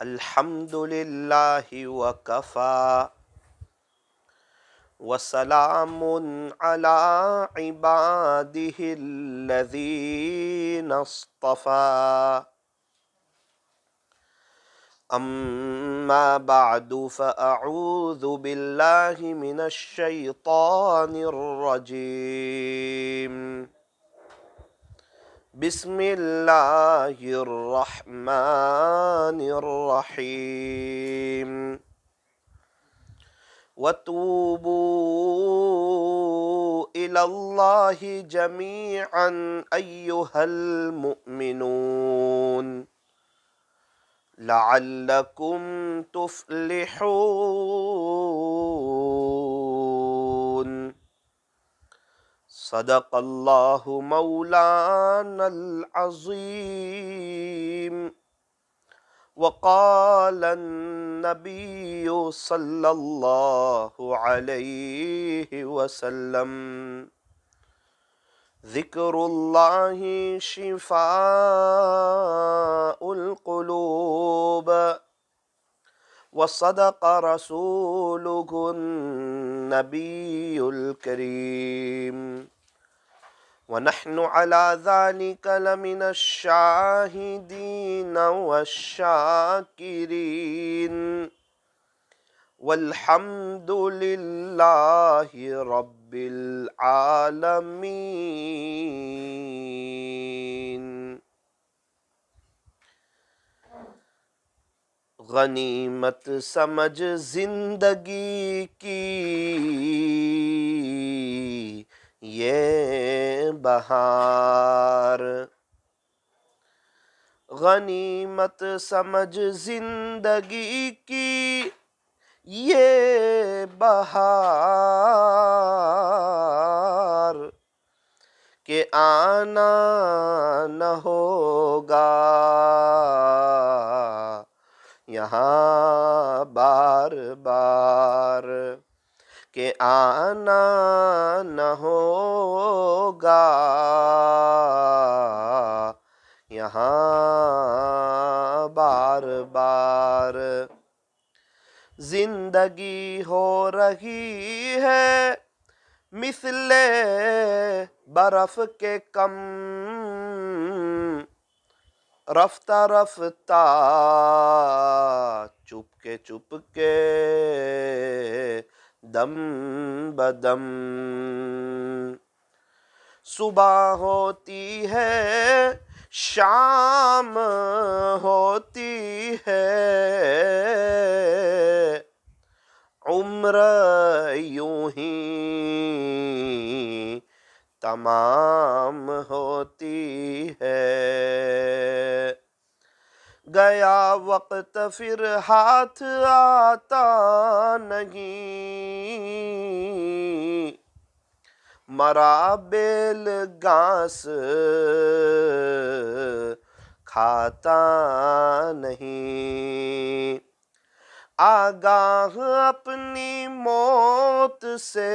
الحمد للہ وکفی وسلام علی عبادہ الذین اصطفی اما بعد فاعوذ باللہ من الشیطان الرجیم بسم اللہ الرحمن الرحیم وَتُوبُوا إِلَى اللَّهِ جَمِيعًا أَيُّهَا الْمُؤْمِنُونَ لَعَلَّكُمْ تُفْلِحُونَ صدق اللہ مولانا العظیم وقال النبی صلی اللہ علیہ وسلم ذکر اللہ شفاء القلوب وصدق رسولہ النبی الکریم ونحن على ذلك لمن الشاهدين والشاكرين والحمد لله رب العالمين۔ غنیمت سمجھ زندگی کی یہ بہار، غنیمت سمجھ زندگی کی یہ بہار کہ آنا نہ ہوگا یہاں بار بار، کہ آنا نہ ہوگا یہاں بار بار۔ زندگی ہو رہی ہے مثل برف کے کم، رفتہ رفتہ چپ کے دم بدم، صبح ہوتی ہے شام ہوتی ہے، عمر یوں ہی تمام ہوتی ہے۔ گیا وقت پھر ہاتھ آتا نہیں، مرا بیل گھاس کھاتا نہیں، آگاہ اپنی موت سے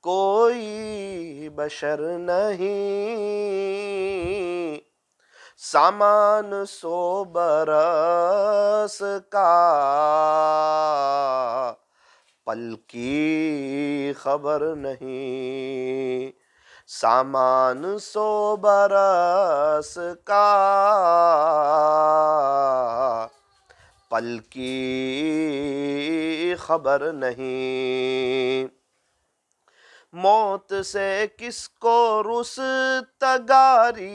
کوئی بشر نہیں، سامان سو برس کا پل کی خبر نہیں، سامان سو برس کا پل کی خبر نہیں۔ موت سے کس کو رستگاری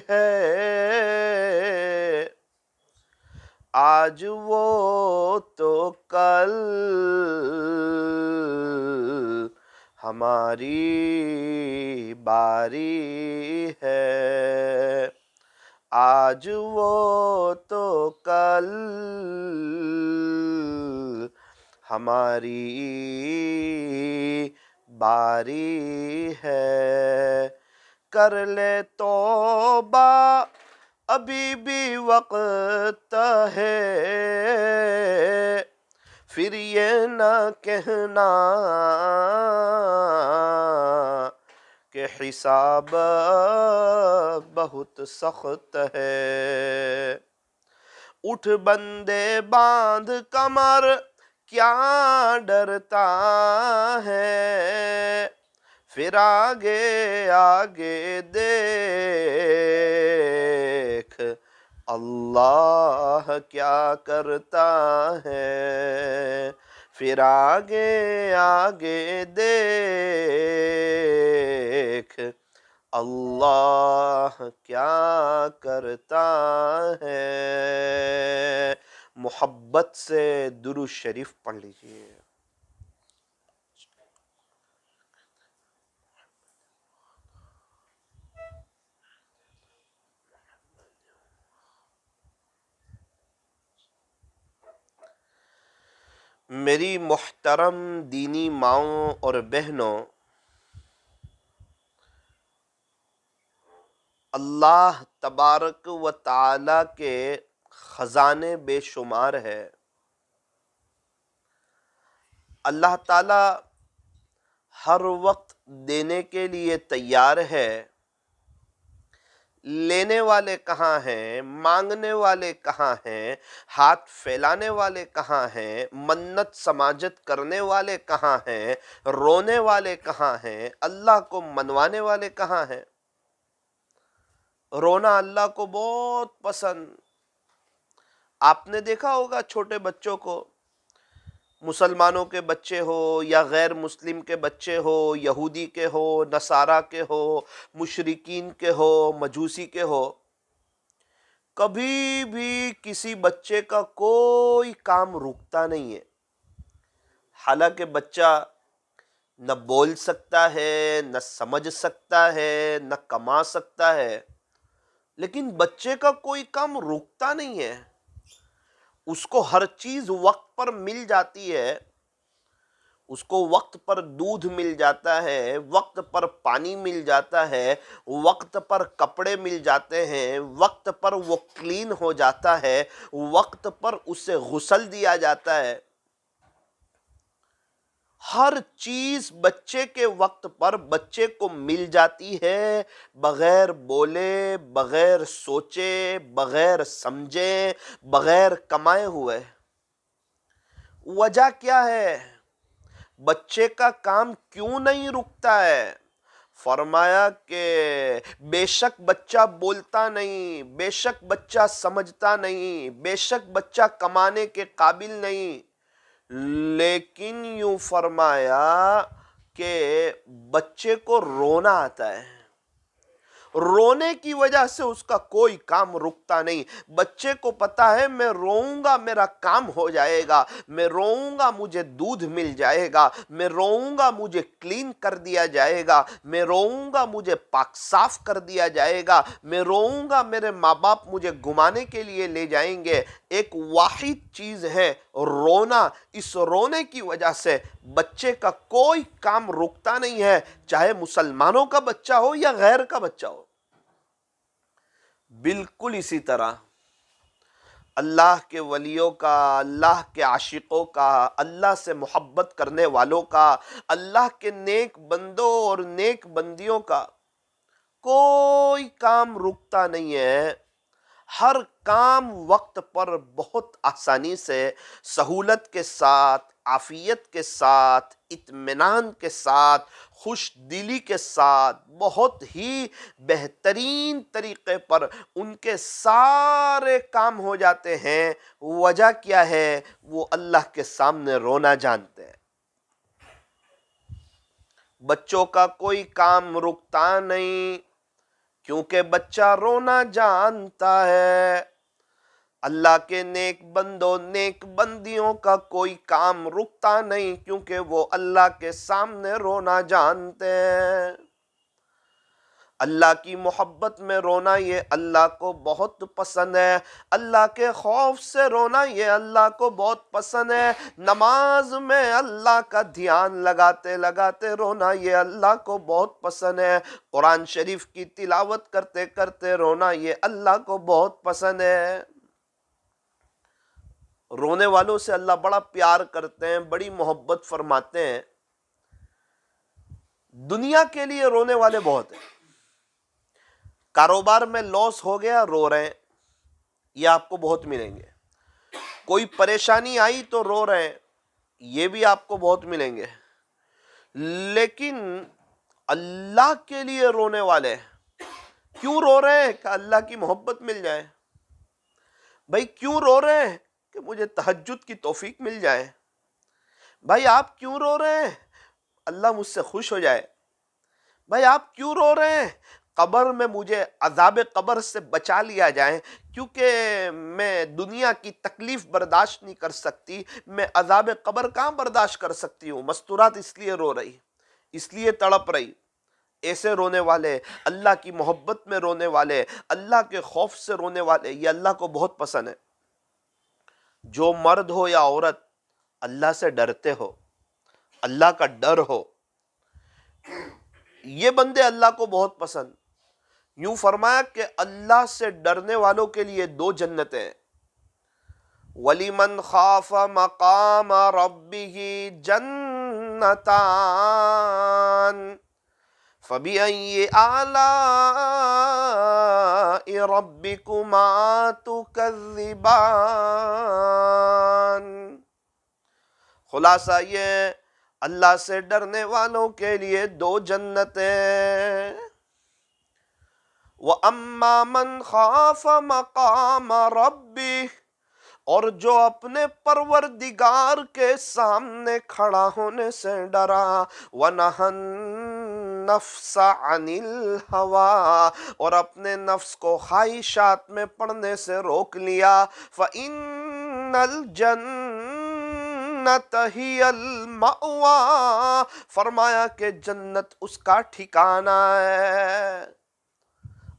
ہے، آج وہ تو کل ہماری باری ہے، آج وہ تو کل ہماری باری ہے۔ کر لے توبہ ابھی بھی وقت ہے، پھر یہ نہ کہنا کہ حساب بہت سخت ہے۔ اٹھ بندے باندھ کمر کیا ڈرتا ہے، پھر آگے آگے دیکھ اللہ کیا کرتا ہے، پھر آگے آگے دیکھ اللہ کیا کرتا ہے۔ محبت سے درود شریف پڑھ لیجئے۔ میری محترم دینی ماؤں اور بہنوں، اللہ تبارک و تعالی کے خزانے بے شمار ہے۔ اللہ تعالی ہر وقت دینے کے لیے تیار ہے، لینے والے کہاں ہیں، مانگنے والے کہاں ہیں، ہاتھ پھیلانے والے کہاں ہیں، منت سماجت کرنے والے کہاں ہیں، رونے والے کہاں ہیں، اللہ کو منوانے والے کہاں ہیں۔ رونا اللہ کو بہت پسند۔ آپ نے دیکھا ہوگا چھوٹے بچوں کو، مسلمانوں کے بچے ہو یا غیر مسلم کے بچے ہو، یہودی کے ہو، نصارہ کے ہو، مشرکین کے ہو، مجوسی کے ہو، کبھی بھی کسی بچے کا کوئی کام رکتا نہیں ہے۔ حالانکہ بچہ نہ بول سکتا ہے، نہ سمجھ سکتا ہے، نہ کما سکتا ہے، لیکن بچے کا کوئی کام رکتا نہیں ہے۔ اس کو ہر چیز وقت پر مل جاتی ہے، اس کو وقت پر دودھ مل جاتا ہے، وقت پر پانی مل جاتا ہے، وقت پر کپڑے مل جاتے ہیں، وقت پر وہ کلین ہو جاتا ہے، وقت پر اسے غسل دیا جاتا ہے۔ ہر چیز بچے کے وقت پر بچے کو مل جاتی ہے، بغیر بولے، بغیر سوچے، بغیر سمجھے، بغیر کمائے ہوئے۔ وجہ کیا ہے؟ بچے کا کام کیوں نہیں رکتا ہے؟ فرمایا کہ بے شک بچہ بولتا نہیں، بے شک بچہ سمجھتا نہیں، بے شک بچہ کمانے کے قابل نہیں، لیکن یوں فرمایا کہ بچے کو رونا آتا ہے۔ رونے کی وجہ سے اس کا کوئی کام رکتا نہیں۔ بچے کو پتا ہے میں روؤں گا میرا کام ہو جائے گا، میں روؤں گا مجھے دودھ مل جائے گا، میں روؤں گا مجھے کلین کر دیا جائے گا، میں روؤں گا مجھے پاک صاف کر دیا جائے گا، میں روؤں گا میرے ماں باپ مجھے گھمانے کے لیے لے جائیں گے۔ ایک واحد چیز ہے رونا۔ اس رونے کی وجہ سے بچے کا کوئی کام رکتا نہیں ہے، چاہے مسلمانوں کا بچہ ہو یا غیر کا بچہ ہو۔ بالکل اسی طرح اللہ کے ولیوں کا، اللہ کے عاشقوں کا، اللہ سے محبت کرنے والوں کا، اللہ کے نیک بندوں اور نیک بندیوں کا کوئی کام رکتا نہیں ہے۔ ہر کام وقت پر بہت آسانی سے، سہولت کے ساتھ، عافیت کے ساتھ، اطمینان کے ساتھ، خوش دلی کے ساتھ، بہت ہی بہترین طریقے پر ان کے سارے کام ہو جاتے ہیں۔ وجہ کیا ہے؟ وہ اللہ کے سامنے رونا جانتے ہیں۔ بچوں کا کوئی کام رکتا نہیں، کیونکہ بچہ رونا جانتا ہے۔ اللہ کے نیک بندوں، نیک بندیوں کا کوئی کام رکتا نہیں، کیونکہ وہ اللہ کے سامنے رونا جانتے ہیں۔ اللہ کی محبت میں رونا یہ اللہ کو بہت پسند ہے، اللہ کے خوف سے رونا یہ اللہ کو بہت پسند ہے، نماز میں اللہ کا دھیان لگاتے لگاتے رونا یہ اللہ کو بہت پسند ہے، قرآن شریف کی تلاوت کرتے کرتے رونا یہ اللہ کو بہت پسند ہے۔ رونے والوں سے اللہ بڑا پیار کرتے ہیں، بڑی محبت فرماتے ہیں۔ دنیا کے لیے رونے والے بہت ہیں۔ کاروبار میں لاس ہو گیا، رو رہے ہیں، یہ آپ کو بہت ملیں گے۔ کوئی پریشانی آئی تو رو رہے ہیں، یہ بھی آپ کو بہت ملیں گے، لیکن اللہ کے لیے رونے والے کیوں رو رہے ہیں؟ کہ اللہ کی محبت مل جائے۔ بھائی کیوں رو رہے ہیں؟ کہ مجھے تہجد کی توفیق مل جائے۔ بھائی آپ کیوں رو رہے ہیں؟ اللہ مجھ سے خوش ہو جائے۔ بھائی آپ کیوں رو رہے ہیں؟ قبر میں مجھے عذاب قبر سے بچا لیا جائے، کیونکہ میں دنیا کی تکلیف برداشت نہیں کر سکتی، میں عذاب قبر کہاں برداشت کر سکتی ہوں۔ مستورات اس لیے رو رہی، اس لیے تڑپ رہی۔ ایسے رونے والے، اللہ کی محبت میں رونے والے، اللہ کے خوف سے رونے والے، یہ اللہ کو بہت پسند ہے۔ جو مرد ہو یا عورت اللہ سے ڈرتے ہو، اللہ کا ڈر ہو، یہ بندے اللہ کو بہت پسند۔ یوں فرمایا کہ اللہ سے ڈرنے والوں کے لیے 2 جنتیں ہیں۔ وَلِمَنْ خَافَ مَقَامَ رَبِّهِ جَنَّتَانِ فَبِأَيِّ آلَاءِ رَبِّكُمَا تُكَذِّبَانِ۔ خلاصہ یہ اللہ سے ڈرنے والوں کے لیے 2 جنتیں۔ وَأَمَّا مَنْ خَافَ مَقَامَ رَبِّهِ، اور جو اپنے پروردگار کے سامنے کھڑا ہونے سے ڈرا، وَنَهَى النَّفْسَ عَنِ الْهَوَىٰ، اور اپنے نفس کو خواہشات میں پڑنے سے روک لیا، فَإِنَّ الْجَنَّةَ هِيَ الْمَأْوَىٰ، فرمایا کہ جنت اس کا ٹھکانہ ہے۔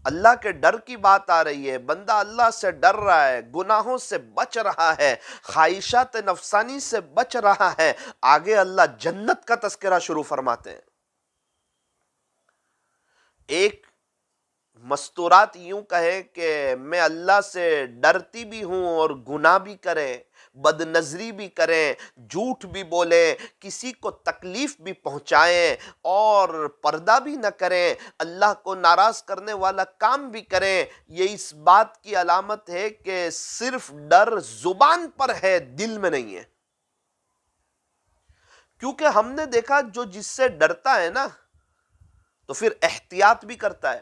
اللہ کے ڈر کی بات آ رہی ہے، بندہ اللہ سے ڈر رہا ہے، گناہوں سے بچ رہا ہے، خواہشات نفسانی سے بچ رہا ہے، آگے اللہ جنت کا تذکرہ شروع فرماتے ہیں۔ ایک مستورات یوں کہے کہ میں اللہ سے ڈرتی بھی ہوں اور گناہ بھی کریں، بد نظری بھی کریں، جھوٹ بھی بولیں، کسی کو تکلیف بھی پہنچائیں اور پردہ بھی نہ کریں، اللہ کو ناراض کرنے والا کام بھی کریں، یہ اس بات کی علامت ہے کہ صرف ڈر زبان پر ہے، دل میں نہیں ہے۔ کیونکہ ہم نے دیکھا جو جس سے ڈرتا ہے نا تو پھر احتیاط بھی کرتا ہے۔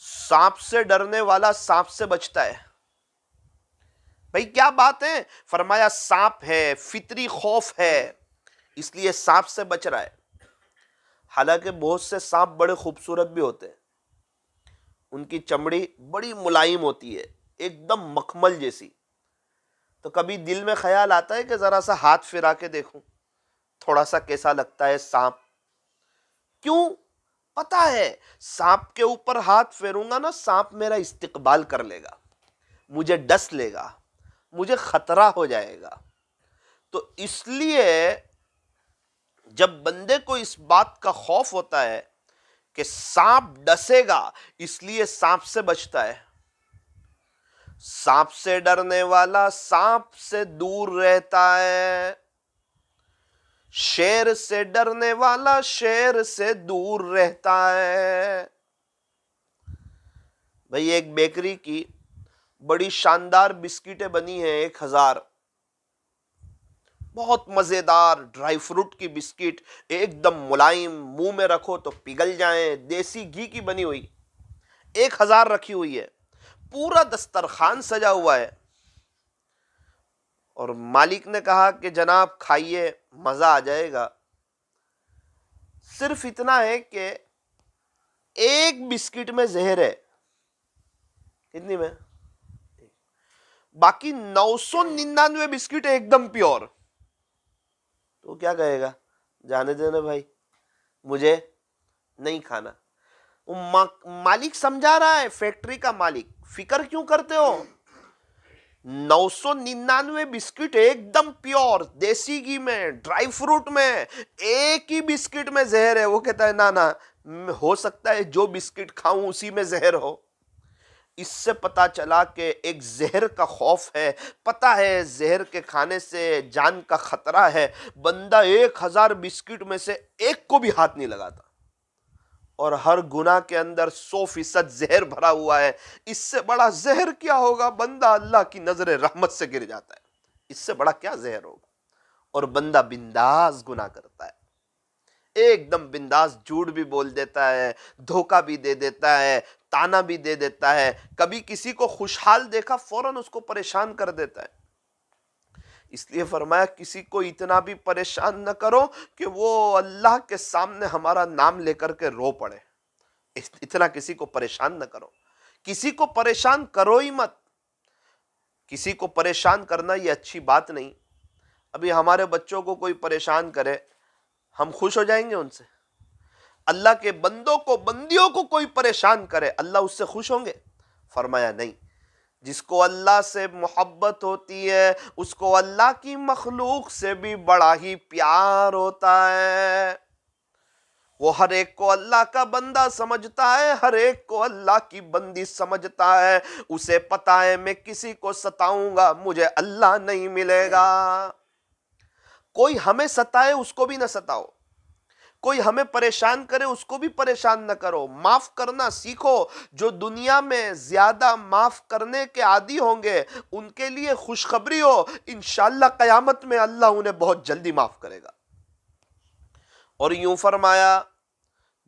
سانپ سے ڈرنے والا سانپ سے بچتا ہے۔ بھئی کیا بات ہے؟ فرمایا سانپ ہے، فطری خوف ہے، اس لیے سانپ سے بچ رہا ہے۔ حالانکہ بہت سے سانپ بڑے خوبصورت بھی ہوتے ہیں، ان کی چمڑی بڑی ملائم ہوتی ہے، ایک دم مخمل جیسی۔ تو کبھی دل میں خیال آتا ہے کہ ذرا سا ہاتھ پھرا کے دیکھوں، تھوڑا سا کیسا لگتا ہے سانپ۔ کیوں؟ پتا ہے سانپ کے اوپر ہاتھ پھیروں گا نا، سانپ میرا استقبال کر لے گا، مجھے ڈس لے گا، مجھے خطرہ ہو جائے گا۔ تو اس لیے جب بندے کو اس بات کا خوف ہوتا ہے کہ سانپ ڈسے گا، اس لیے سانپ سے بچتا ہے۔ سانپ سے ڈرنے والا سانپ سے دور رہتا ہے، شیر سے ڈرنے والا شیر سے دور رہتا ہے۔ بھئی ایک بیکری کی بڑی شاندار بسکٹیں بنی ہیں، 1000، بہت مزیدار ڈرائی فروٹ کی بسکٹ، ایک دم ملائم، منہ میں رکھو تو پگھل جائیں، دیسی گھی کی بنی ہوئی، 1000 رکھی ہوئی ہے، پورا دسترخوان سجا ہوا ہے۔ اور مالک نے کہا کہ جناب کھائیے، مزہ آ جائے گا۔ صرف اتنا ہے کہ ایک بسکٹ میں زہر ہے۔ کتنی میں؟ باقی 999 بسکٹ ایک دم پیور۔ تو کیا کہے گا؟ جانے دینا بھائی، مجھے نہیں کھانا۔ مالک سمجھا رہا ہے، فیکٹری کا مالک، فکر کیوں کرتے ہو؟ 999 بسکٹ ایک دم پیور، دیسی گھی میں، ڈرائی فروٹ میں، ایک ہی بسکٹ میں زہر ہے۔ وہ کہتا ہے نا ہو سکتا ہے جو بسکٹ کھاؤں اسی میں زہر ہو۔ اس سے پتا چلا کہ ایک زہر کا خوف ہے، پتا ہے زہر کے کھانے سے جان کا خطرہ ہے، بندہ 1000 بسکٹ میں سے ایک کو بھی ہاتھ نہیں لگاتا۔ اور ہر گناہ کے اندر 100% زہر بھرا ہوا ہے. اس سے بڑا زہر کیا ہوگا؟ بندہ اللہ کی نظر رحمت سے گر جاتا ہے. اس سے بڑا کیا زہر ہوگا؟ اور بندہ بنداز گناہ کرتا ہے، ایک دم بنداز جھوٹ بھی بول دیتا ہے، دھوکہ بھی دے دیتا ہے، تانا بھی دے دیتا ہے. کبھی کسی کو خوشحال دیکھا فوراً اس کو پریشان کر دیتا ہے. اس لیے فرمایا کسی کو اتنا بھی پریشان نہ کرو کہ وہ اللہ کے سامنے ہمارا نام لے کر کے رو پڑے. اتنا کسی کو پریشان نہ کرو. کسی کو پریشان کرو ہی مت. کسی کو پریشان کرنا یہ اچھی بات نہیں. ابھی ہمارے بچوں کو کوئی پریشان کرے، ہم خوش ہو جائیں گے ان سے؟ اللہ کے بندوں کو، بندیوں کو کوئی پریشان کرے، اللہ اس سے خوش ہوں گے؟ فرمایا نہیں. جس کو اللہ سے محبت ہوتی ہے اس کو اللہ کی مخلوق سے بھی بڑا ہی پیار ہوتا ہے. وہ ہر ایک کو اللہ کا بندہ سمجھتا ہے، ہر ایک کو اللہ کی بندی سمجھتا ہے. اسے پتا ہے میں کسی کو ستاؤں گا مجھے اللہ نہیں ملے گا. کوئی ہمیں ستائے اس کو بھی نہ ستاؤ، کوئی ہمیں پریشان کرے اس کو بھی پریشان نہ کرو. معاف کرنا سیکھو. جو دنیا میں زیادہ معاف کرنے کے عادی ہوں گے ان کے لیے خوشخبری ہو، انشاءاللہ قیامت میں اللہ انہیں بہت جلدی معاف کرے گا. اور یوں فرمایا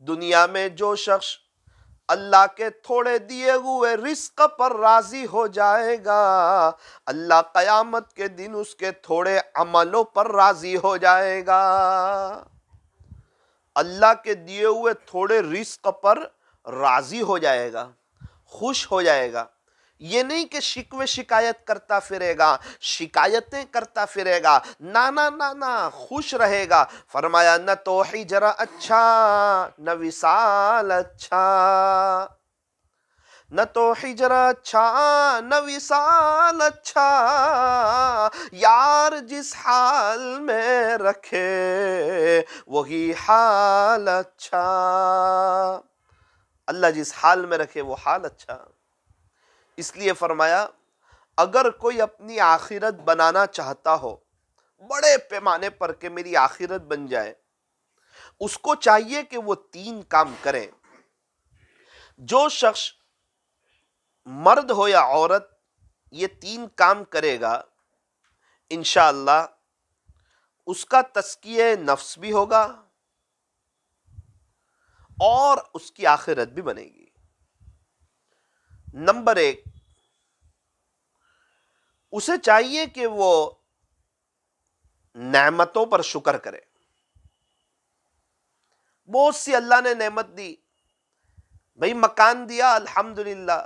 دنیا میں جو شخص اللہ کے تھوڑے دیے ہوئے رزق پر راضی ہو جائے گا، اللہ قیامت کے دن اس کے تھوڑے عملوں پر راضی ہو جائے گا. اللہ کے دیے ہوئے تھوڑے رزق پر راضی ہو جائے گا، خوش ہو جائے گا. یہ نہیں کہ شکوے شکایت کرتا پھرے گا، شکایتیں کرتا پھرے گا، نہ خوش رہے گا. فرمایا نہ تو ہجر اچھا نہ وصال اچھا، نہ تو ہجر اچھا نہ وصال اچھا، یار جس حال میں رکھے وہی حال اچھا. اللہ جس حال میں رکھے وہ حال اچھا. اس لیے فرمایا اگر کوئی اپنی آخرت بنانا چاہتا ہو بڑے پیمانے پر کہ میری آخرت بن جائے، اس کو چاہیے کہ وہ 3 کام کرے. جو شخص مرد ہو یا عورت یہ 3 کام کرے گا انشاءاللہ اس کا تزکیہ نفس بھی ہوگا اور اس کی آخرت بھی بنے گی. نمبر 1، اسے چاہیے کہ وہ نعمتوں پر شکر کرے. بہت سی اللہ نے نعمت دی. بھئی مکان دیا الحمدللہ،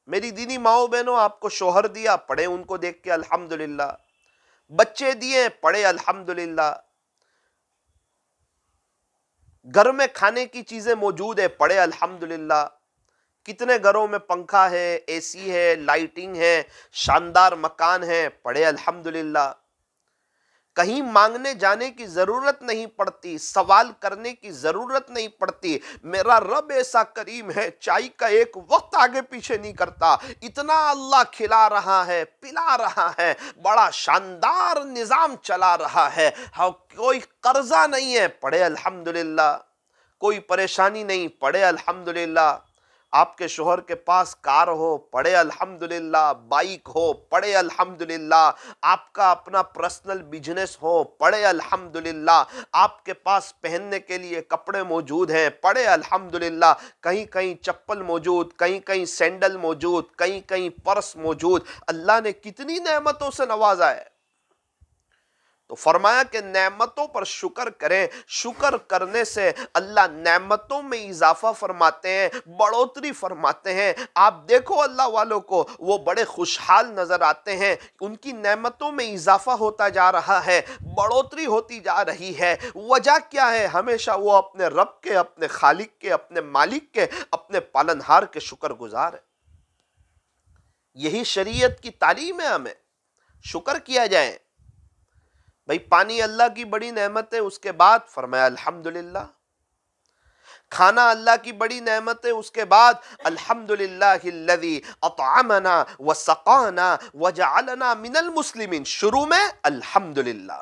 میری دینی ماؤں بہنوں آپ کو شوہر دیا، پڑھے ان کو دیکھ کے الحمدللہ. بچے دیے، پڑھے الحمدللہ. گھر میں کھانے کی چیزیں موجود ہے، پڑھے الحمدللہ. کتنے گھروں میں پنکھا ہے، اے سی ہے، لائٹنگ ہے، شاندار مکان ہے، پڑھے الحمدللہ. کہیں مانگنے جانے کی ضرورت نہیں پڑتی، سوال کرنے کی ضرورت نہیں پڑتی. میرا رب ایسا کریم ہے، چائے کا ایک وقت آگے پیچھے نہیں کرتا. اتنا اللہ کھلا رہا ہے، پلا رہا ہے، بڑا شاندار نظام چلا رہا ہے. کوئی قرضہ نہیں ہے، پڑھے الحمدللہ. کوئی پریشانی نہیں، پڑھے الحمدللہ. آپ کے شوہر کے پاس کار ہو، پڑھے الحمدللہ. بائک ہو، پڑھے الحمدللہ. آپ کا اپنا پرسنل بزنس ہو، پڑھے الحمدللہ. آپ کے پاس پہننے کے لیے کپڑے موجود ہیں، پڑھے الحمدللہ. کہیں کہیں چپل موجود، کہیں کہیں سینڈل موجود، کہیں کہیں پرس موجود. اللہ نے کتنی نعمتوں سے نوازا ہے. تو فرمایا کہ نعمتوں پر شکر کریں. شکر کرنے سے اللہ نعمتوں میں اضافہ فرماتے ہیں، بڑھوتری فرماتے ہیں. آپ دیکھو اللہ والوں کو، وہ بڑے خوشحال نظر آتے ہیں. ان کی نعمتوں میں اضافہ ہوتا جا رہا ہے، بڑھوتری ہوتی جا رہی ہے. وجہ کیا ہے؟ ہمیشہ وہ اپنے رب کے، اپنے خالق کے، اپنے مالک کے، اپنے پالنہار کے شکر گزار ہے. یہی شریعت کی تعلیم ہے ہمیں، شکر کیا جائے. بھئی پانی اللہ کی بڑی نعمت ہے، اس کے بعد فرمایا الحمدللہ. کھانا اللہ کی بڑی نعمت ہے، اس کے بعد الحمدللہ الذی اطعمنا وسقانا وجعلنا من المسلمین. شروع میں الحمدللہ.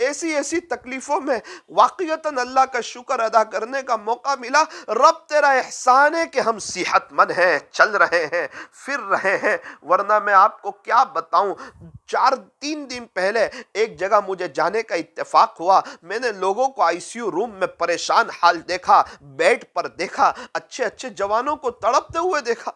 ایسی ایسی تکلیفوں میں واقعتاً اللہ کا شکر ادا کرنے کا موقع ملا. رب تیرا احسان ہے کہ ہم صحت مند ہیں, چل رہے ہیں, پھر رہے ہیں, ورنہ میں آپ کو کیا بتاؤں. 3 دن پہلے ایک جگہ مجھے جانے کا اتفاق ہوا. میں نے لوگوں کو آئی سی یو روم میں پریشان حال دیکھا, بیڈ پر دیکھا, اچھے اچھے جوانوں کو تڑپتے ہوئے دیکھا.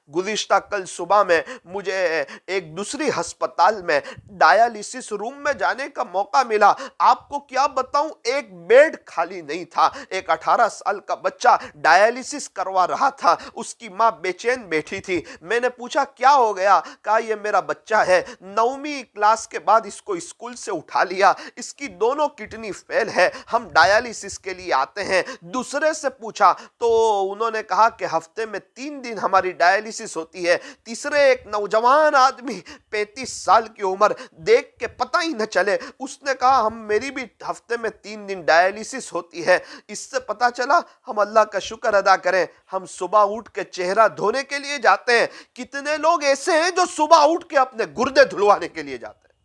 گزشتہ کل صبح میں مجھے ایک دوسری ہسپتال میں ڈائیلیسس روم میں جانے کا موقع ملا. آپ کو کیا بتاؤں, ایک بیڈ خالی نہیں تھا. ایک 18 سال کا بچہ ڈائیلیسس کروا رہا تھا, اس کی ماں بے چین بیٹھی تھی. میں نے پوچھا کیا ہو گیا؟ کہا یہ میرا بچہ ہے, 9ویں کلاس کے بعد اس کو اسکول سے اٹھا لیا, اس کی دونوں کڈنی فیل ہے, ہم ڈائیلیسس کے لیے آتے ہیں. دوسرے سے پوچھا تو انہوں نے کہا کہ ہفتے میں 3 دن ہماری ڈائیلیسس ہوتی ہے. تیسرے ایک نوجوان آدمی 35 سال کی عمر, دیکھ کے پتہ ہی نہ چلے, اس نے کہا میری بھی ہفتے میں 3 دن ڈائیلیسس ہوتی ہے. اس سے پتہ چلا ہم اللہ کا شکر ادا کریں, ہم صبح اٹھ کے چہرہ دھونے کے لیے جاتے ہیں. کتنے لوگ ایسے ہیں جو صبح اٹھ کے اپنے گردے دھلوانے کے لیے جاتے ہیں.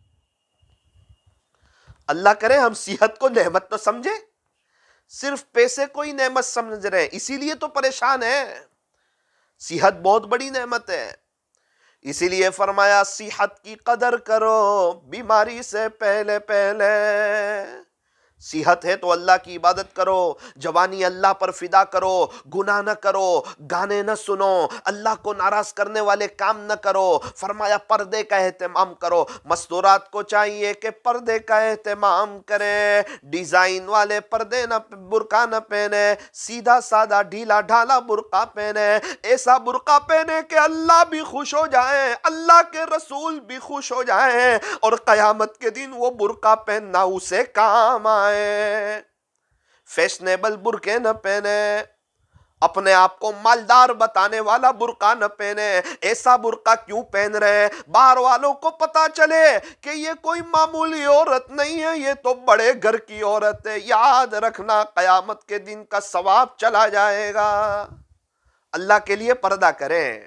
اللہ کرے ہم صحت کو نعمت تو سمجھیں, صرف پیسے کو ہی نعمت سمجھ رہے ہیں, اسی لیے تو پریشان ہیں. صحت بہت بڑی نعمت ہے, اسی لیے فرمایا صحت کی قدر کرو بیماری سے پہلے پہلے. صحت ہے تو اللہ کی عبادت کرو, جوانی اللہ پر فدا کرو, گناہ نہ کرو, گانے نہ سنو, اللہ کو ناراض کرنے والے کام نہ کرو. فرمایا پردے کا اہتمام کرو. مستورات کو چاہیے کہ پردے کا اہتمام کرے, ڈیزائن والے پردے نہ, برقع نہ پہنے, سیدھا سادہ ڈھیلا ڈھالا برقع پہنے. ایسا برقع پہنے کہ اللہ بھی خوش ہو جائیں, اللہ کے رسول بھی خوش ہو جائیں, اور قیامت کے دن وہ برقع پہننا اسے کام آئے. فیشنیبل برقعے نہ پہنے, اپنے آپ کو مالدار بتانے والا برقع نہ پہنے. ایسا برقع کیوں پہن رہے ہیں؟ باہر والوں کو پتا چلے کہ یہ کوئی معمولی عورت نہیں ہے, یہ تو بڑے گھر کی عورت ہے. یاد رکھنا قیامت کے دن کا ثواب چلا جائے گا. اللہ کے لیے پردہ کریں,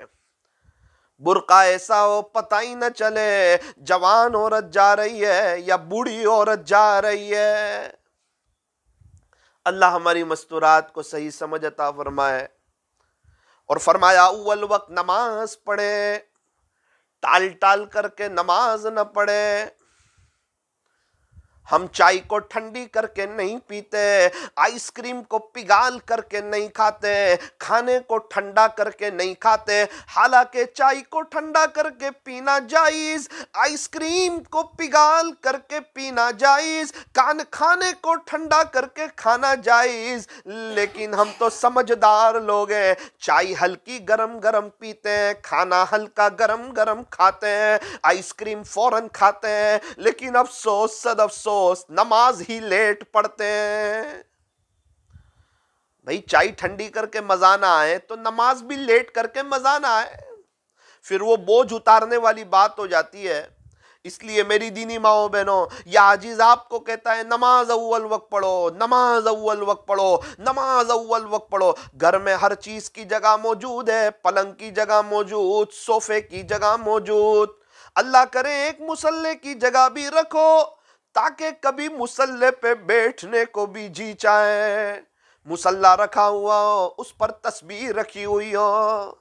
برقع ایسا ہو پتہ ہی نہ چلے جوان عورت جا رہی ہے یا بوڑھی عورت جا رہی ہے. اللہ ہماری مستورات کو صحیح سمجھ عطا فرمائے. اور فرمایا اول وقت نماز پڑھے, ٹال ٹال کر کے نماز نہ پڑھے. ہم چائے کو ٹھنڈی کر کے نہیں پیتے, آئس کریم کو پگھال کر کے نہیں کھاتے, کھانے کو ٹھنڈا کر کے نہیں کھاتے. حالانکہ چائے کو ٹھنڈا کر کے پینا جائز, آئس کریم کو پگھال کر کے پینا جائز, کھانے کو ٹھنڈا کر کے کھانا جائز. لیکن ہم تو سمجھدار لوگ ہیں, چائے ہلکی گرم گرم پیتے ہیں, کھانا ہلکا گرم گرم کھاتے ہیں, آئس کریم فوراً کھاتے ہیں. لیکن افسوس صد افسوس نماز ہی لیٹ پڑھتے ہیں. بھئی چائے ٹھنڈی کر کے مزہ نہ آئے تو نماز بھی لیٹ کر کے مزہ نہ آئے, پھر وہ بوجھ اتارنے والی بات ہو جاتی ہے. اس لیے میری دینی ماؤں بہنوں, یا عزیز آپ کو کہتا ہے نماز اول وقت پڑھو, نماز اول وقت پڑھو, نماز اول وقت پڑھو. گھر میں ہر چیز کی جگہ موجود ہے, پلنگ کی جگہ موجود, صوفے کی جگہ موجود. اللہ کرے ایک مصلے کی جگہ بھی رکھو تاکہ کبھی مصلے پہ بیٹھنے کو بھی جی چاہے. مصلا رکھا ہوا ہو, اس پر تسبیح رکھی ہوئی ہو,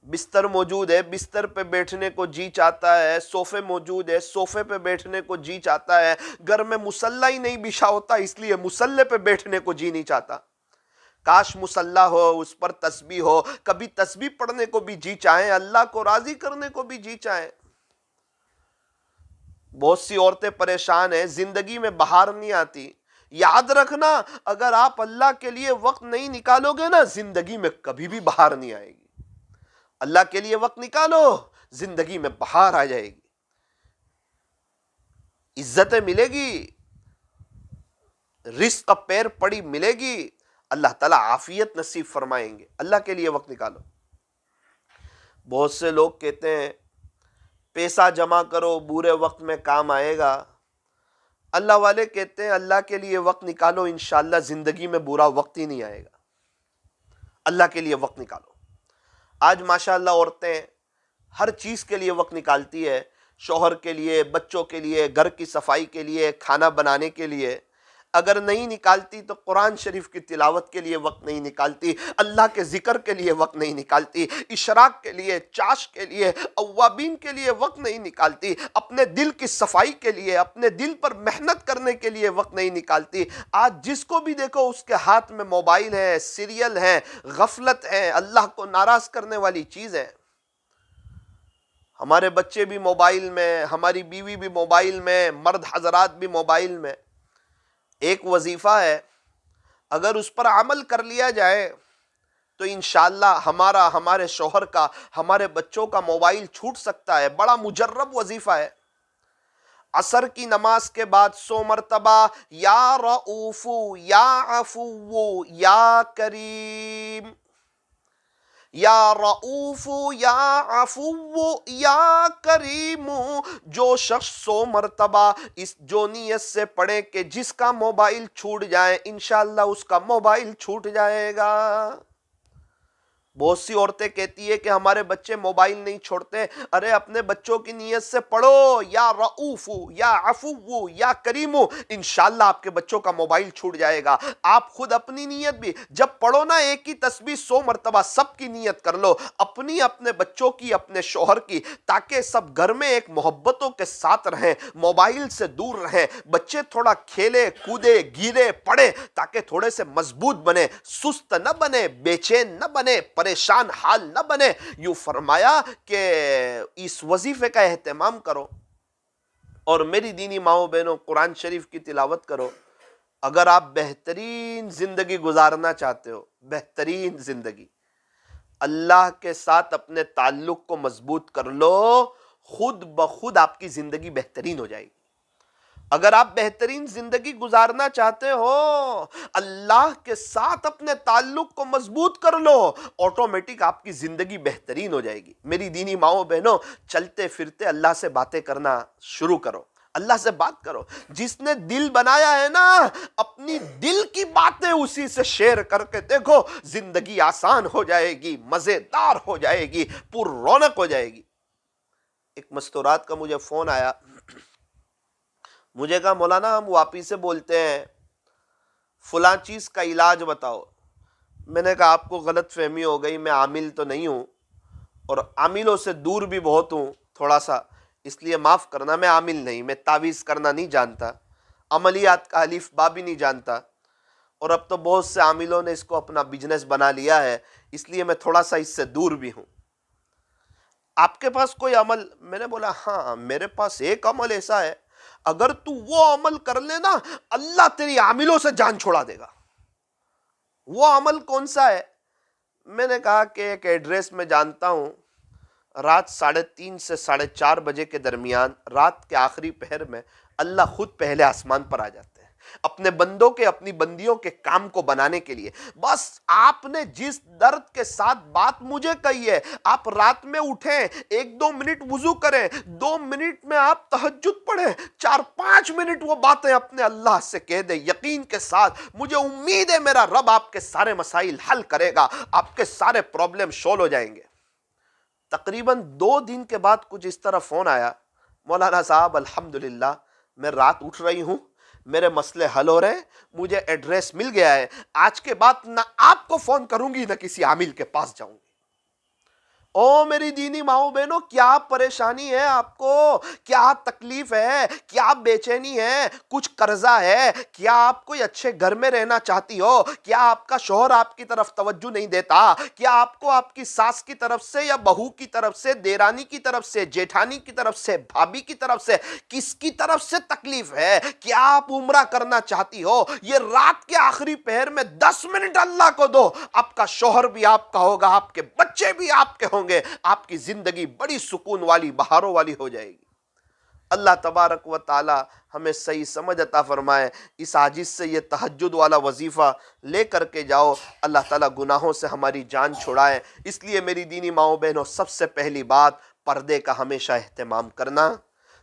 بستر موجود ہے, بستر پہ بیٹھنے کو جی چاہتا ہے, صوفے موجود ہے, صوفے پہ بیٹھنے کو جی چاہتا ہے. گھر میں مصلا ہی نہیں بچھا ہوتا, اس لیے مصلے پہ بیٹھنے کو جی نہیں چاہتا. کاش مصلا ہو, اس پر تسبیح ہو, کبھی تسبیح پڑھنے کو بھی جی چاہیں, اللہ کو راضی کرنے کو بھی جی چاہیں. بہت سی عورتیں پریشان ہیں, زندگی میں بہار نہیں آتی. یاد رکھنا اگر آپ اللہ کے لیے وقت نہیں نکالو گے نا, زندگی میں کبھی بھی بہار نہیں آئے گی. اللہ کے لیے وقت نکالو, زندگی میں بہار آ جائے گی, عزتیں ملے گی, رزق پیر پڑی ملے گی, اللہ تعالیٰ عافیت نصیب فرمائیں گے. اللہ کے لیے وقت نکالو. بہت سے لوگ کہتے ہیں پیسہ جمع کرو برے وقت میں کام آئے گا. اللہ والے کہتے ہیں اللہ کے لیے وقت نکالو, انشاءاللہ زندگی میں برا وقت ہی نہیں آئے گا. اللہ کے لیے وقت نکالو. آج ماشاءاللہ عورتیں ہر چیز کے لیے وقت نکالتی ہے, شوہر کے لیے، بچوں کے لیے، گھر کی صفائی کے لیے، کھانا بنانے کے لیے، اگر نہیں نکالتی تو قرآن شریف کی تلاوت کے لیے وقت نہیں نکالتی، اللہ کے ذکر کے لیے وقت نہیں نکالتی، اشراق کے لیے، چاش کے لیے، اوابین کے لیے وقت نہیں نکالتی، اپنے دل کی صفائی کے لیے، اپنے دل پر محنت کرنے کے لیے وقت نہیں نکالتی۔ آج جس کو بھی دیکھو اس کے ہاتھ میں موبائل ہے، سیریل ہے، غفلت ہے، اللہ کو ناراض کرنے والی چیز ہے۔ ہمارے بچے بھی موبائل میں، ہماری بیوی بھی موبائل میں، مرد حضرات بھی موبائل میں۔ ایک وظیفہ ہے، اگر اس پر عمل کر لیا جائے تو انشاءاللہ ہمارے شوہر کا، ہمارے بچوں کا موبائل چھوٹ سکتا ہے۔ بڑا مجرب وظیفہ ہے۔ عصر کی نماز کے بعد 100 مرتبہ یا رؤوف یا عفو یا کریم، یا رؤوف یا عفو یا کریم، جو شخص 100 مرتبہ اس جو نیت سے پڑھے کہ جس کا موبائل چھوٹ جائے انشاءاللہ اس کا موبائل چھوٹ جائے گا۔ بہت سی عورتیں کہتی ہے کہ ہمارے بچے موبائل نہیں چھوڑتے۔ ارے اپنے بچوں کی نیت سے پڑھو، یا رؤوف یا عفو یا کریم، انشاءاللہ آپ کے بچوں کا موبائل چھوٹ جائے گا۔ آپ خود اپنی نیت بھی جب پڑھو نا، ایک ہی تسبیح 100 مرتبہ سب کی نیت کر لو، اپنی، اپنے بچوں کی، اپنے شوہر کی، تاکہ سب گھر میں ایک محبتوں کے ساتھ رہیں، موبائل سے دور رہیں، بچے تھوڑا کھیلے کودے گرے پڑے تاکہ تھوڑے سے مضبوط بنے، سست نہ بنے، بے چین نہ بنے، پریشان حال نہ بنے۔ یوں فرمایا کہ اس وظیفے کا اہتمام کرو۔ اور میری دینی ماؤں بہنوں، قرآن شریف کی تلاوت کرو۔ اگر آپ بہترین زندگی گزارنا چاہتے ہو، بہترین زندگی، اللہ کے ساتھ اپنے تعلق کو مضبوط کر لو، خود بخود آپ کی زندگی بہترین ہو جائے گی۔ اگر آپ بہترین زندگی گزارنا چاہتے ہو، اللہ کے ساتھ اپنے تعلق کو مضبوط کر لو، آٹومیٹک آپ کی زندگی بہترین ہو جائے گی۔ میری دینی ماؤں بہنوں، چلتے پھرتے اللہ سے باتیں کرنا شروع کرو، اللہ سے بات کرو۔ جس نے دل بنایا ہے نا، اپنی دل کی باتیں اسی سے شیئر کر کے دیکھو، زندگی آسان ہو جائے گی، مزیدار ہو جائے گی، پر رونق ہو جائے گی۔ ایک مستورات کا مجھے فون آیا، مجھے کہا مولانا ہم واپی سے بولتے ہیں، فلاں چیز کا علاج بتاؤ۔ میں نے کہا آپ کو غلط فہمی ہو گئی، میں عامل تو نہیں ہوں، اور عاملوں سے دور بھی بہت ہوں تھوڑا سا، اس لیے معاف کرنا، میں عامل نہیں، میں تعویذ کرنا نہیں جانتا، عملیات کا الف با بھی نہیں جانتا، اور اب تو بہت سے عاملوں نے اس کو اپنا بزنس بنا لیا ہے، اس لیے میں تھوڑا سا اس سے دور بھی ہوں۔ آپ کے پاس کوئی عمل؟ میں نے بولا ہاں میرے پاس ایک عمل ایسا ہے، اگر تو وہ عمل کر لینا اللہ تیری عاملوں سے جان چھوڑا دے گا۔ وہ عمل کون سا ہے؟ میں نے کہا کہ ایک ایڈریس میں جانتا ہوں، رات 3:30 سے 4:30 بجے کے درمیان، رات کے آخری پہر میں اللہ خود پہلے آسمان پر آ جاتے ہیں اپنے بندوں کے، اپنی بندیوں کے کام کو بنانے کے لیے۔ بس آپ نے جس درد کے ساتھ بات مجھے کہی ہے، آپ رات میں اٹھیں، 1-2 منٹ وضو کریں، 2 منٹ میں آپ تہجد پڑھیں، 4-5 منٹ وہ باتیں اپنے اللہ سے کہہ دیں، یقین کے ساتھ مجھے امید ہے میرا رب آپ کے سارے مسائل حل کرے گا، آپ کے سارے پرابلم سولو ہو جائیں گے۔ تقریباً 2 دن کے بعد کچھ اس طرح فون آیا، مولانا صاحب الحمدللہ میں رات اٹھ رہی ہوں، میرے مسئلے حل ہو رہے ہیں، مجھے ایڈریس مل گیا ہے، آج کے بعد نہ آپ کو فون کروں گی نہ کسی عامل کے پاس جاؤں گی۔ او میری دینی ماؤں بہنوں، کیا پریشانی ہے آپ کو؟ کیا تکلیف ہے؟ کیا بے چینی ہے؟ کچھ قرضہ ہے؟ کیا آپ کوئی اچھے گھر میں رہنا چاہتی ہو؟ کیا آپ کا شوہر آپ کی طرف توجہ نہیں دیتا؟ کیا آپ کو آپ کی ساس کی طرف سے یا بہو کی طرف سے، دیرانی کی طرف سے، جیٹھانی کی طرف سے، بھابھی کی طرف سے، کس کی طرف سے تکلیف ہے؟ کیا آپ عمرہ کرنا چاہتی ہو؟ یہ رات کے آخری پہر میں 10 منٹ اللہ کو دو، آپ کا شوہر بھی آپ کا ہوگا، آپ کے بچے بھی آپ کے ہوں گے، آپ کی زندگی بڑی سکون والی، بہاروں والی ہو جائے گی۔ اللہ تبارک و تعالی ہمیں صحیح سمجھ عطا فرمائے۔ اس عاجز سے یہ تہجد والا وظیفہ لے کر کے جاؤ، اللہ تعالیٰ گناہوں سے ہماری جان چھڑائے۔ اس لیے میری دینی ماؤں بہنوں، سب سے پہلی بات پردے کا ہمیشہ اہتمام کرنا۔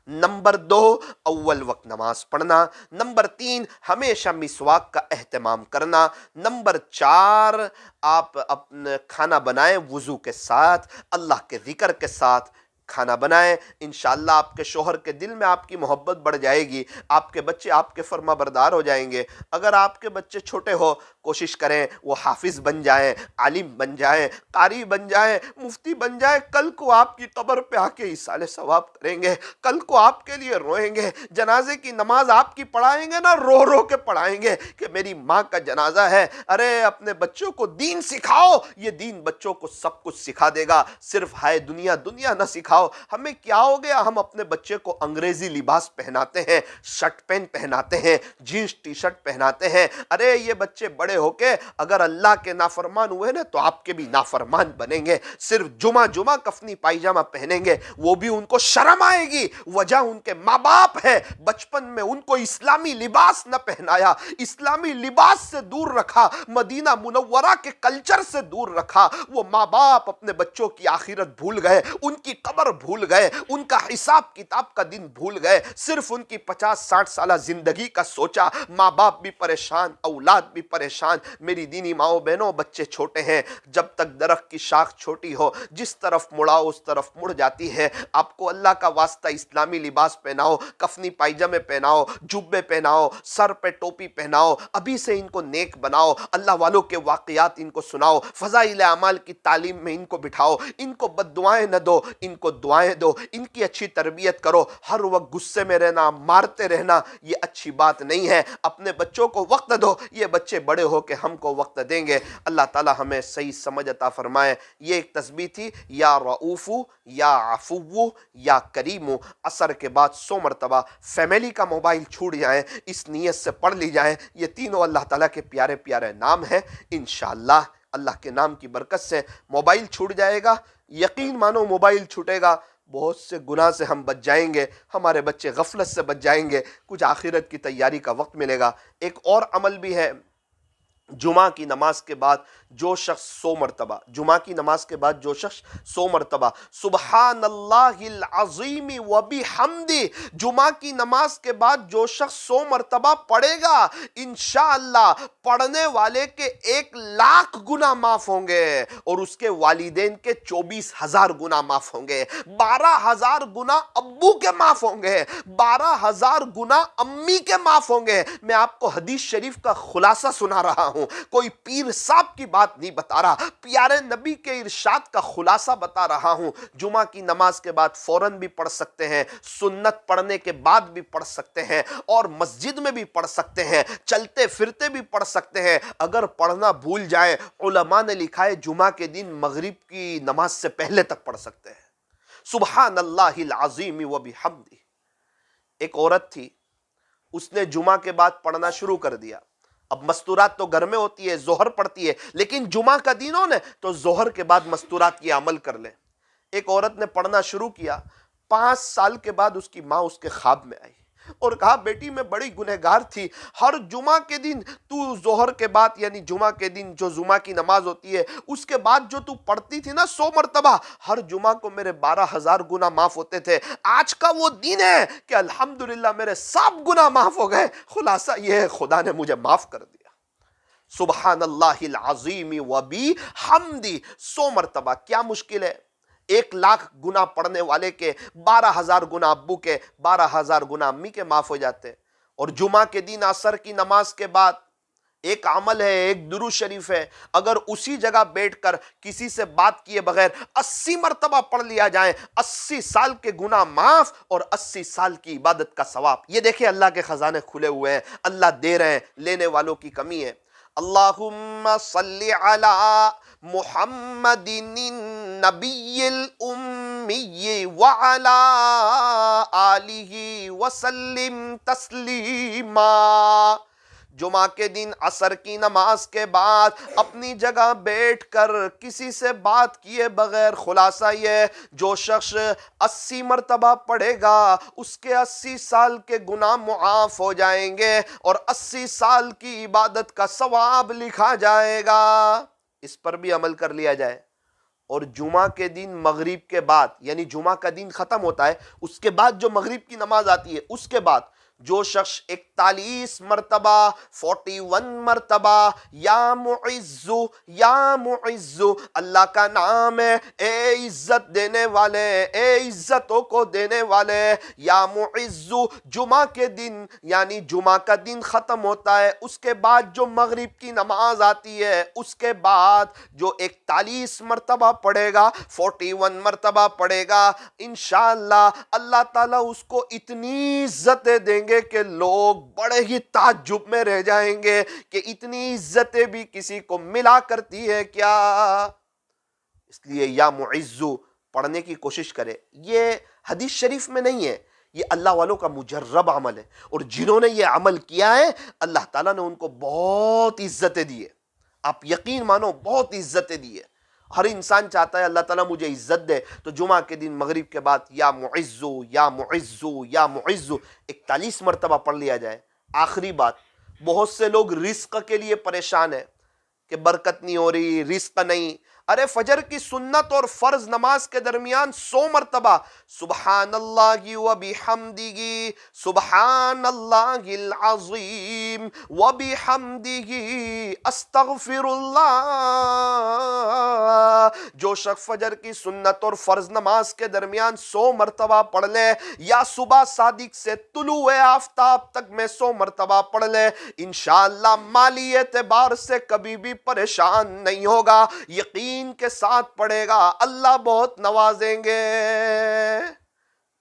نمبر 2، اول وقت نماز پڑھنا۔ نمبر 3، ہمیشہ مسواک کا اہتمام کرنا۔ نمبر 4، آپ اپنا کھانا بنائیں وضو کے ساتھ، اللہ کے ذکر کے ساتھ۔ کھانا بنائیں، انشاءاللہ آپ کے شوہر کے دل میں آپ کی محبت بڑھ جائے گی، آپ کے بچے آپ کے فرما بردار ہو جائیں گے۔ اگر آپ کے بچے چھوٹے ہو، کوشش کریں وہ حافظ بن جائیں، عالم بن جائیں، قاری بن جائیں، مفتی بن جائیں، کل کو آپ کی قبر پہ آ کے ایصال ثواب کریں گے، کل کو آپ کے لیے روئیں گے، جنازے کی نماز آپ کی پڑھائیں گے نا، رو رو کے پڑھائیں گے کہ میری ماں کا جنازہ ہے۔ ارے اپنے بچوں کو دین سکھاؤ، یہ دین بچوں کو سب کچھ سکھا دے گا، صرف ہائے دنیا دنیا نہ سکھاؤ۔ ہمیں کیا ہو گیا، ہم اپنے بچے کو انگریزی لباس پہناتے ہیں، شرٹ پینٹ پہناتے ہیں، جینس ٹی شرٹ پہناتے ہیں۔ ارے یہ بچے بڑے ہو کے اگر اللہ کے نافرمان ہوئے نا تو آپ کے بھی نافرمان بنیں گے۔ صرف جمعہ کفنی پائجامہ پہنیں گے، وہ بھی ان کو شرم آئے گی، وجہ ان کے ماں باپ ہے، بچپن میں ان کو اسلامی لباس نہ پہنایا، اسلامی لباس سے دور رکھا، مدینہ منورہ کے کلچر سے دور رکھا۔ وہ ماں باپ اپنے بچوں کی آخرت بھول گئے، ان کی قبر بھول گئے، ان کا حساب کتاب کا دن بھول گئے، صرف ان کی 50-60 سالہ زندگی کا سوچا۔ ماں باپ بھی پریشان، اولاد بھی پریشان۔ میری دینی ماؤں بہنوں، بچے چھوٹے ہیں، جب تک درخت کی شاخ چھوٹی ہو جس طرف مڑاؤ اس طرف مڑ جاتی ہے۔ آپ کو اللہ کا واسطہ اسلامی لباس پہناؤ، کفنی پائجامے پہناؤ، جبے پہناؤ، سر پہ ٹوپی پہناؤ، ابھی سے ان کو نیک بناؤ، اللہ والوں کے واقعات ان کو سناؤ، فضائل اعمال کی تعلیم میں ان کو بٹھاؤ، ان کو بد دعائیں نہ دو، ان کو دعائیں دو، ان کی اچھی تربیت کرو۔ ہر وقت غصے میں رہنا، مارتے رہنا، یہ اچھی بات نہیں ہے۔ اپنے بچوں کو وقت دو، یہ بچے بڑے ہو کے ہم کو وقت دیں گے۔ اللہ تعالی ہمیں صحیح سمجھ عطا فرمائے۔ یہ ایک تسبیح تھی، یا رؤوف، یا عفو، یا کریم۔ عصر کے بعد 100 مرتبہ فیملی کا موبائل چھوٹ جائیں، اس نیت سے پڑھ لی جائیں۔ یہ تینوں اللہ تعالیٰ کے پیارے پیارے نام ہیں۔ انشاءاللہ اللہ کے نام کی برکت سے موبائل چھوٹ جائے گا، یقین مانو موبائل چھوٹے گا، بہت سے گناہ سے ہم بچ جائیں گے، ہمارے بچے غفلت سے بچ جائیں گے، کچھ آخرت کی تیاری کا وقت ملے گا۔ ایک اور عمل بھی ہے، جمعہ کی نماز کے بعد جو شخص 100 مرتبہ، جمعہ کی نماز کے بعد جو شخص 100 مرتبہ سبحان اللہ العظیم وبحمدہ، جمعہ کی نماز کے بعد جو شخص 100 مرتبہ پڑھے گا، انشاءاللہ پڑھنے والے کے 1,00,000 گناہ معاف ہوں گے، اور اس کے والدین کے 24,000 گناہ معاف ہوں گے، 12,000 گناہ ابو کے معاف ہوں گے، 12,000 گناہ امی کے معاف ہوں گے۔ میں آپ کو حدیث شریف کا خلاصہ سنا رہا ہوں، کوئی پیر صاحب کی بات نہیں بتا رہا، پیارے نبی کے ارشاد کا خلاصہ بتا رہا ہوں۔ جمعہ کی نماز کے بعد فوراً بھی پڑھ سکتے ہیں، سنت پڑھنے کے بعد بھی پڑھ سکتے ہیں، اور مسجد میں بھی پڑھ سکتے ہیں، چلتے پھرتے بھی پڑھ سکتے ہیں۔ اگر پڑھنا بھول جائیں، علماء نے لکھا ہے جمعہ کے دن مغرب کی نماز سے پہلے تک پڑھ سکتے ہیں، سبحان اللہ العظیم وبحمدہ۔ ایک عورت تھی، اس نے جمعہ کے بعد پڑھنا شروع کر دیا۔ اب مستورات تو گھر میں ہوتی ہے، ظہر پڑھتی ہے، لیکن جمعہ کا دن ہو نا تو ظہر کے بعد مستورات یہ عمل کر لیں۔ ایک عورت نے پڑھنا شروع کیا، 5 سال کے بعد اس کی ماں اس کے خواب میں آئی اور کہا بیٹی میں بڑی گنہگار تھی، ہر جمعہ کے دن تو ظہر کے بعد یعنی جمعہ کے دن جو جمعہ کی نماز ہوتی ہے اس کے بعد جو تو پڑھتی تھی نا 100 مرتبہ، ہر جمعہ کو میرے 12,000 گناہ معاف ہوتے تھے، آج کا وہ دن ہے کہ الحمدللہ میرے سب گناہ معاف ہو گئے۔ خلاصہ یہ ہے خدا نے مجھے معاف کر دیا۔ سبحان اللہ العظیم وبحمدہ 100 مرتبہ، کیا مشکل ہے؟ 1,00,000 گناہ پڑھنے والے کے 12,000 گناہ ابو کے، 12,000 گناہ امی کے معاف ہو جاتے۔ اور جمعہ کے دن عصر کی نماز کے بعد ایک عمل ہے، ایک درود شریف ہے، اگر اسی جگہ بیٹھ کر کسی سے بات کیے بغیر 80 مرتبہ پڑھ لیا جائے، 80 سال کے گناہ معاف اور 80 سال کی عبادت کا ثواب۔ یہ دیکھیں اللہ کے خزانے کھلے ہوئے ہیں، اللہ دے رہے ہیں، لینے والوں کی کمی ہے۔ اللہم صلی علی محمد النبی الامی وعلی آلہ وسلم تسلیما۔ جمعہ کے دن عصر کی نماز کے بعد اپنی جگہ بیٹھ کر کسی سے بات کیے بغیر، خلاصہ یہ جو شخص 80 مرتبہ پڑھے گا اس کے 80 سال کے گناہ معاف ہو جائیں گے اور 80 سال کی عبادت کا ثواب لکھا جائے گا۔ اس پر بھی عمل کر لیا جائے۔ اور جمعہ کے دن مغرب کے بعد یعنی جمعہ کا دن ختم ہوتا ہے، اس کے بعد جو مغرب کی نماز آتی ہے اس کے بعد جو شخص 41 مرتبہ 41 مرتبہ یا معزو یا معزو اللہ کا نام ہے، اے عزت دینے والے، اے عزتوں کو دینے والے، یا معزو جمعہ کے دن، یعنی جمعہ کا دن ختم ہوتا ہے، اس کے بعد جو مغرب کی نماز آتی ہے اس کے بعد جو 41 مرتبہ پڑھے گا، 41 مرتبہ پڑھے گا، انشاءاللہ اللہ تعالیٰ اس کو اتنی عزتیں دیں گے کہ لوگ بڑے ہی تعجب میں رہ جائیں گے کہ اتنی عزتیں بھی کسی کو ملا کرتی ہے کیا۔ اس لیے یا معزو پڑھنے کی کوشش کرے۔ یہ حدیث شریف میں نہیں ہے، یہ اللہ والوں کا مجرب عمل ہے، اور جنہوں نے یہ عمل کیا ہے اللہ تعالیٰ نے ان کو بہت عزتیں دی ہے۔ آپ یقین مانو بہت عزتیں دی ہے۔ ہر انسان چاہتا ہے اللہ تعالیٰ مجھے عزت دے، تو جمعہ کے دن مغرب کے بعد یا معزو یا معزو یا معزو 41 مرتبہ پڑھ لیا جائے۔ آخری بات، بہت سے لوگ رزق کے لیے پریشان ہیں کہ برکت نہیں ہو رہی، رزق نہیں۔ ارے فجر کی سنت اور فرض نماز کے درمیان 100 مرتبہ سبحان اللہ و بحمدہ، سبحان اللہ العظیم و بحمدہ، استغفر اللہ۔ جو شخص فجر کی سنت اور فرض نماز کے درمیان 100 مرتبہ پڑھ لے، یا صبح صادق سے طلوع آفتاب تک میں 100 مرتبہ پڑھ لے، انشاءاللہ مالی اعتبار سے کبھی بھی پریشان نہیں ہوگا، یقین کے ساتھ پڑھے گا، اللہ بہت نوازیں گے۔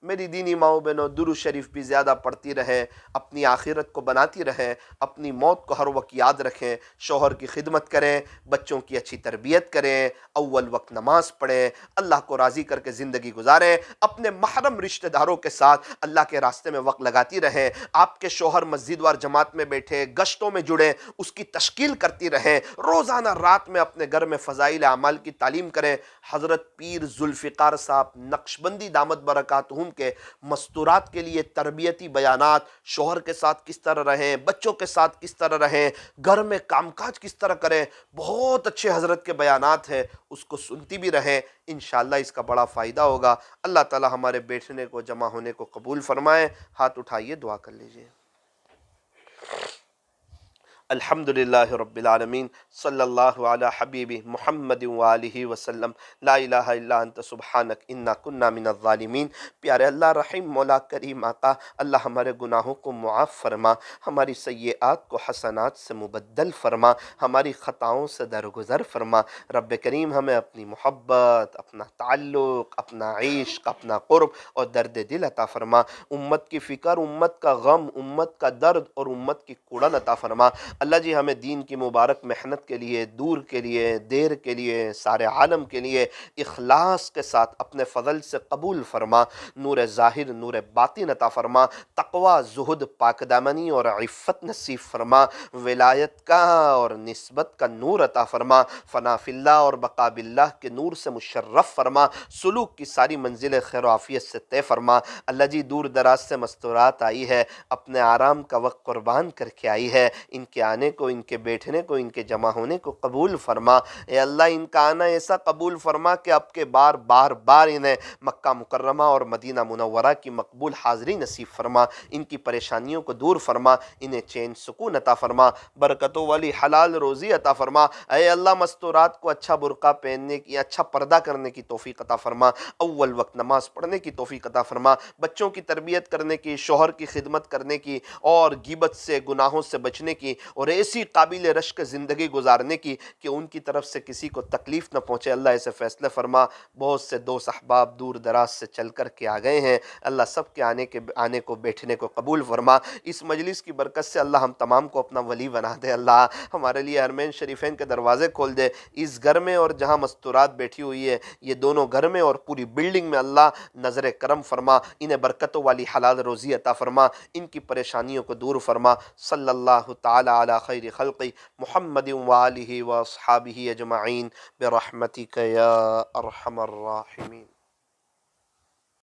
میری دینی ماؤں بہنوں، درود شریف بھی زیادہ پڑھتی رہیں، اپنی آخرت کو بناتی رہیں، اپنی موت کو ہر وقت یاد رکھیں، شوہر کی خدمت کریں، بچوں کی اچھی تربیت کریں، اول وقت نماز پڑھیں، اللہ کو راضی کر کے زندگی گزاریں، اپنے محرم رشتہ داروں کے ساتھ اللہ کے راستے میں وقت لگاتی رہیں۔ آپ کے شوہر مسجد وار جماعت میں بیٹھے، گشتوں میں جڑیں، اس کی تشکیل کرتی رہیں، روزانہ رات میں اپنے گھر میں فضائل اعمال کی تعلیم کریں۔ حضرت پیر ذوالفقار صاحب نقشبندی دامت برکاتہم کے مستورات کے لیے تربیتی بیانات، شوہر کے ساتھ کس طرح رہیں، بچوں کے ساتھ کس طرح رہیں، گھر میں کام کاج کس طرح کریں، بہت اچھے حضرت کے بیانات ہیں، اس کو سنتی بھی رہیں، انشاءاللہ اس کا بڑا فائدہ ہوگا۔ اللہ تعالی ہمارے بیٹھنے کو، جمع ہونے کو قبول فرمائے۔ ہاتھ اٹھائیے، دعا کر لیجئے۔ الحمدللہ رب العالمین، صلی اللہ علی حبیب محمد وآلہ وسلم، لا الہ الا انت سبحانک انا کننا من الظالمین۔ پیارے اللہ رحیم مولا کریم آقا، اللہ ہمارے گناہوں کو معاف فرما، ہماری سیئات کو حسنات سے مبدل فرما، ہماری خطاؤں سے درگزر فرما۔ رب کریم ہمیں اپنی محبت، اپنا تعلق، اپنا عشق، اپنا قرب اور درد دل عطا فرما۔ امت کی فکر، امت کا غم، امت کا درد اور امت کی کوڑن عطا فرما۔ اللہ جی ہمیں دین کی مبارک محنت کے لیے، دور کے لیے، دیر کے لیے، سارے عالم کے لیے اخلاص کے ساتھ اپنے فضل سے قبول فرما۔ نور ظاہر، نور باطن عطا فرما، تقوی، زہد، پاک دامنی اور عفت نصیب فرما، ولایت کا اور نسبت کا نور عطا فرما، فنا فی اللہ اور بقا باللہ کے نور سے مشرف فرما، سلوک کی ساری منزلیں خیر و عافیت سے طے فرما۔ اللہ جی دور دراز سے مستورات آئی ہے، اپنے آرام کا وقت قربان کر کے آئی ہے، ان کے آنے کو، ان کے بیٹھنے کو، ان کے جمع ہونے کو قبول فرما۔ اے اللہ ان کا آنا ایسا قبول فرما کہ اب کے بار بار انہیں مکہ مکرمہ اور مدینہ منورہ کی مقبول حاضری نصیب فرما، ان کی پریشانیوں کو دور فرما، انہیں چین سکون عطا فرما، برکتوں والی حلال روزی عطا فرما۔ اے اللہ مستورات کو اچھا برقع پہننے کی، اچھا پردہ کرنے کی توفیق عطا فرما، اول وقت نماز پڑھنے کی توفیق عطا فرما، بچوں کی تربیت کرنے کی، شوہر کی خدمت کرنے کی، اور غیبت سے، گناہوں سے بچنے کی، اور ایسی قابل رشک زندگی گزارنے کی کہ ان کی طرف سے کسی کو تکلیف نہ پہنچے۔ اللہ ایسے فیصلے فرما۔ بہت سے دوست احباب دور دراز سے چل کر کے آ گئے ہیں، اللہ سب کے آنے کو، بیٹھنے کو قبول فرما۔ اس مجلس کی برکت سے اللہ ہم تمام کو اپنا ولی بنا دے۔ اللہ ہمارے لیے حرمین شریفین کے دروازے کھول دے۔ اس گھر میں اور جہاں مستورات بیٹھی ہوئی ہے، یہ دونوں گھر میں اور پوری بلڈنگ میں اللہ نظر کرم فرما، انہیں برکتوں والی حلال روزی عطا فرما، ان کی پریشانیوں کو دور فرما۔ صلی اللہ تعالی علی خیر خلقی محمد وآلہ واصحابہ اجمعین برحمتک یا ارحم الراحمین۔